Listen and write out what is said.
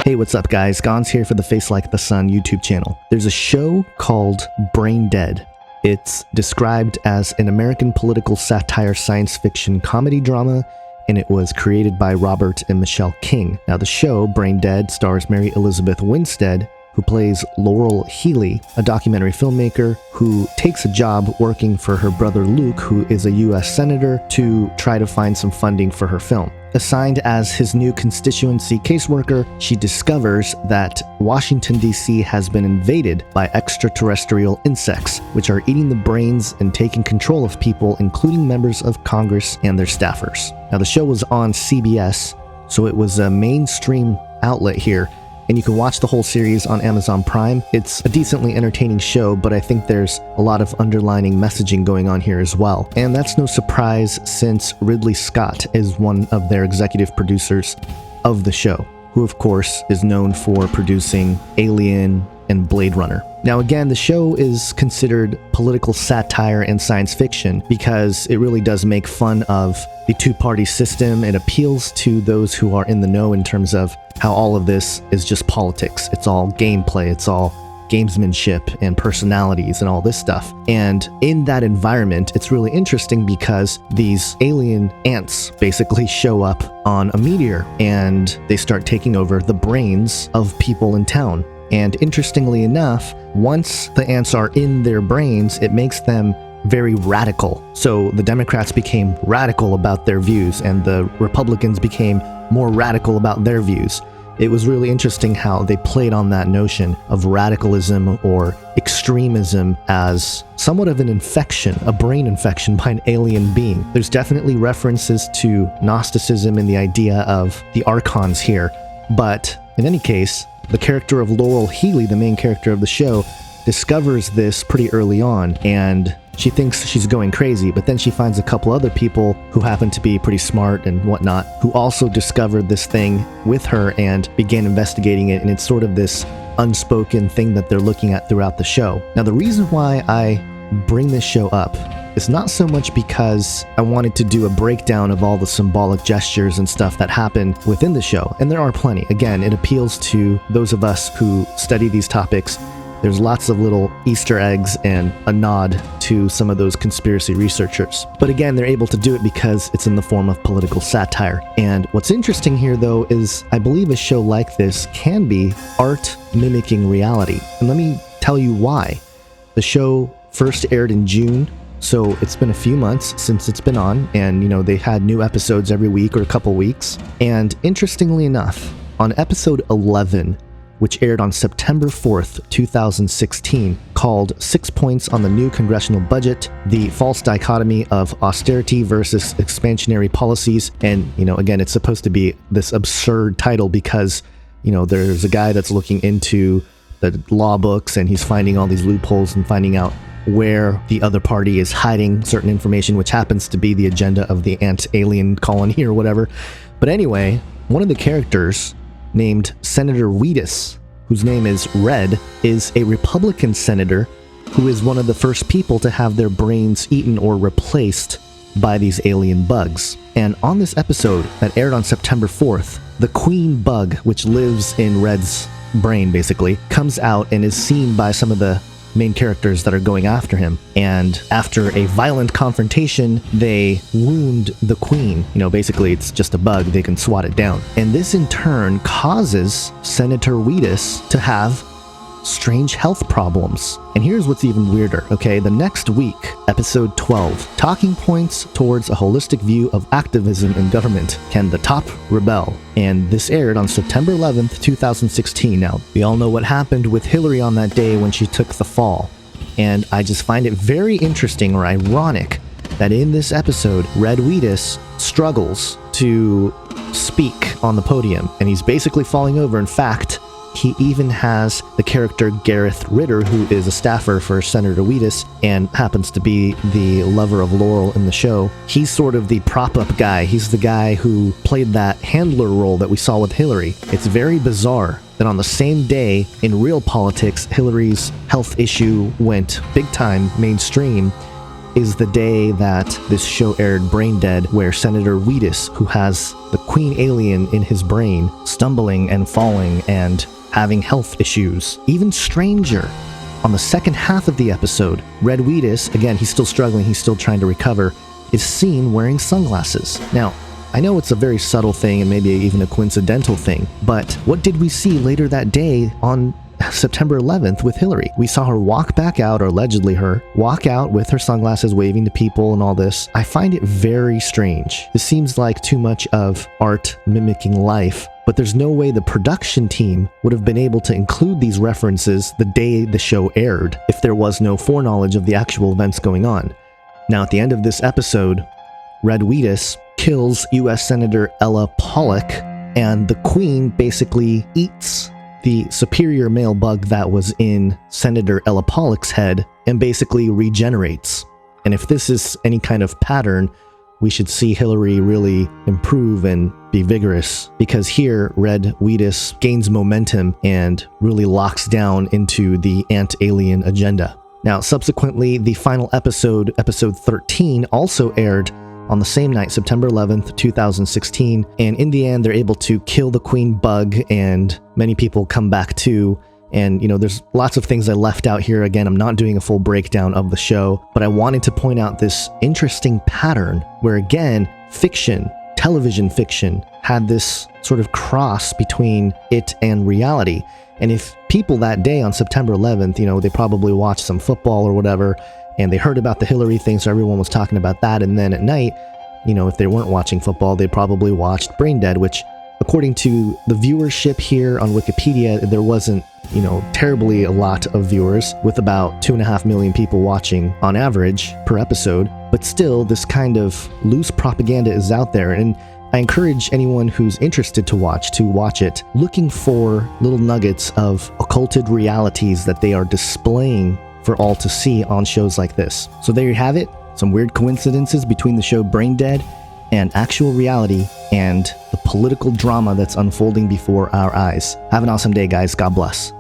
Hey, what's up guys? Gons here for the Face Like the Sun YouTube channel. There's a show called BRAINDEAD. It's described as an American political satire science fiction comedy drama, and it was created by Robert and Michelle King. Now the show, BRAINDEAD, stars Mary Elizabeth Winstead, who plays Laurel Healy, a documentary filmmaker who takes a job working for her brother Luke, who is a US Senator, to try to find some funding for her film. Assigned as his new constituency caseworker, she discovers that Washington, D.C. has been invaded by extraterrestrial insects, which are eating the brains and taking control of people, including members of Congress and their staffers. Now, the show was on CBS, so it was a mainstream outlet here, and you can watch the whole series on Amazon Prime. It's a decently entertaining show, but I think there's a lot of underlining messaging going on here as well. And that's no surprise since Ridley Scott is one of their executive producers of the show, who of course is known for producing Alien and Blade Runner. Now again, the show is considered political satire and science fiction because it really does make fun of the two-party system. It appeals to those who are in the know in terms of how all of this is just politics. It's all gameplay, it's all gamesmanship and personalities and all this stuff. And in that environment, it's really interesting because these alien ants basically show up on a meteor and they start taking over the brains of people in town. And interestingly enough, once the ants are in their brains, it makes them very radical. So the Democrats became radical about their views and the Republicans became more radical about their views. It was really interesting how they played on that notion of radicalism or extremism as somewhat of an infection, a brain infection by an alien being. There's definitely references to Gnosticism and the idea of the archons here, but in any case, the character of Laurel Healy, the main character of the show, discovers this pretty early on, and she thinks she's going crazy, but then she finds a couple other people who happen to be pretty smart and whatnot, who also discovered this thing with her and began investigating it, and it's sort of this unspoken thing that they're looking at throughout the show. Now, the reason why I bring this show up is not so much because I wanted to do a breakdown of all the symbolic gestures and stuff that happen within the show, and there are plenty. Again, it appeals to those of us who study these topics. There's lots of little Easter eggs and a nod to some of those conspiracy researchers. But again, they're able to do it because it's in the form of political satire. And what's interesting here, though, is I believe a show like this can be art mimicking reality. And let me tell you why. The show first aired in June, so it's been a few months since it's been on, and they had new episodes every week or a couple weeks. And interestingly enough, on episode 11, which aired on September 4th, 2016, called 6 Points on the New Congressional Budget, the False Dichotomy of Austerity versus Expansionary Policies. And, again, it's supposed to be this absurd title because, there's a guy that's looking into the law books and he's finding all these loopholes and finding out where the other party is hiding certain information, which happens to be the agenda of the ant-alien colony or whatever. But anyway, one of the characters, named Senator Wheatus, whose name is Red, is a Republican senator who is one of the first people to have their brains eaten or replaced by these alien bugs. And on this episode that aired on September 4th, the queen bug, which lives in Red's brain basically, comes out and is seen by some of the main characters that are going after him. And after a violent confrontation, they wound the queen. Basically it's just a bug, they can swat it down. And this in turn causes Senator Wheatus to have strange health problems. And here's what's even weirder, okay? The next week, episode 12, Talking Points Towards a Holistic View of Activism in Government. Can the Top Rebel? And this aired on September 11th, 2016. Now, we all know what happened with Hillary on that day when she took the fall. And I just find it very interesting or ironic that in this episode, Red Wheatus struggles to speak on the podium. And he's basically falling over. In fact, he even has the character Gareth Ritter, who is a staffer for Senator Wheatus and happens to be the lover of Laurel in the show. He's sort of the prop-up guy. He's the guy who played that handler role that we saw with Hillary. It's very bizarre that on the same day in real politics, Hillary's health issue went big time mainstream. is the day that this show aired, BRAINDEAD, where Senator Wheatus, who has the queen alien in his brain, stumbling and falling and having health issues. Even stranger, on the second half of the episode, Red Wheatus, again, he's still struggling, he's still trying to recover, is seen wearing sunglasses. Now, I know it's a very subtle thing and maybe even a coincidental thing, but what did we see later that day on September 11th with Hillary? We saw her walk back out, or allegedly her, walk out with her sunglasses waving to people and all this. I find it very strange. This seems like too much of art mimicking life, but there's no way the production team would have been able to include these references the day the show aired if there was no foreknowledge of the actual events going on. Now, at the end of this episode, Red Wheatus kills U.S. Senator Ella Pollock, and the Queen basically eats the superior male bug that was in Senator Ella Pollock's head and basically regenerates. And if this is any kind of pattern, we should see Hillary really improve and be vigorous, because here Red Wheatus gains momentum and really locks down into the ant-alien agenda. Now, subsequently, the final episode, episode 13, also aired on the same night, September 11th, 2016, and in the end, they're able to kill the queen bug, and many people come back too. And, you know, there's lots of things I left out here. Again, I'm not doing a full breakdown of the show, but I wanted to point out this interesting pattern where, again, fiction, television fiction, had this sort of cross between it and reality. And if people that day on September 11th, you know, they probably watched some football or whatever, and they heard about the Hillary thing, so everyone was talking about that. And then at night, you know, if they weren't watching football, they probably watched BRAINDEAD, which, according to the viewership here on Wikipedia, there wasn't, you know, terribly a lot of viewers, with about 2.5 million people watching on average per episode. But still, this kind of loose propaganda is out there, and I encourage anyone who's interested to watch it, looking for little nuggets of occulted realities that they are displaying for all to see on shows like this. So there you have it, some weird coincidences between the show BRAINDEAD and actual reality and the political drama that's unfolding before our eyes. Have an awesome day, guys. God bless.